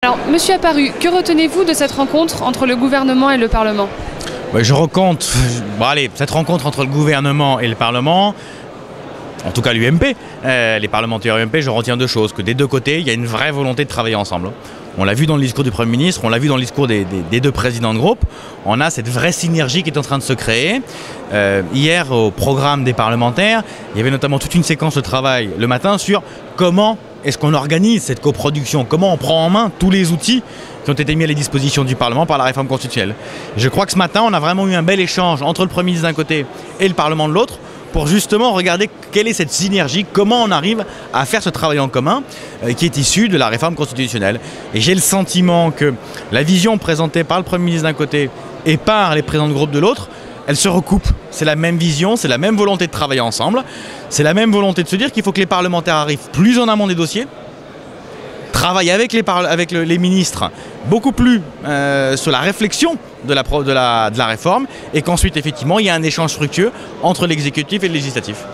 Alors, Monsieur Apparu, que retenez-vous de cette rencontre entre le gouvernement et le Parlement? Je recompte, cette rencontre entre le gouvernement et le Parlement, en tout cas l'UMP, les parlementaires UMP, je retiens deux choses, que des deux côtés, il y a une vraie volonté de travailler ensemble. On l'a vu dans le discours du Premier ministre, on l'a vu dans le discours des deux présidents de groupe, on a cette vraie synergie qui est en train de se créer. Hier, au programme des parlementaires, il y avait notamment toute une séquence de travail le matin sur comment est-ce qu'on organise cette coproduction, comment on prend en main tous les outils qui ont été mis à la disposition du Parlement par la réforme constitutionnelle. Je crois que ce matin, on a vraiment eu un bel échange entre le Premier ministre d'un côté et le Parlement de l'autre, pour justement regarder quelle est cette synergie, comment on arrive à faire ce travail en commun qui est issu de la réforme constitutionnelle. Et j'ai le sentiment que la vision présentée par le Premier ministre d'un côté et par les présidents de groupe de l'autre, elle se recoupe. C'est la même vision, c'est la même volonté de travailler ensemble, c'est la même volonté de se dire qu'il faut que les parlementaires arrivent plus en amont des dossiers, travaillent avec les ministres beaucoup plus sur la réflexion de la réforme, et qu'ensuite effectivement il y a un échange fructueux entre l'exécutif et le législatif.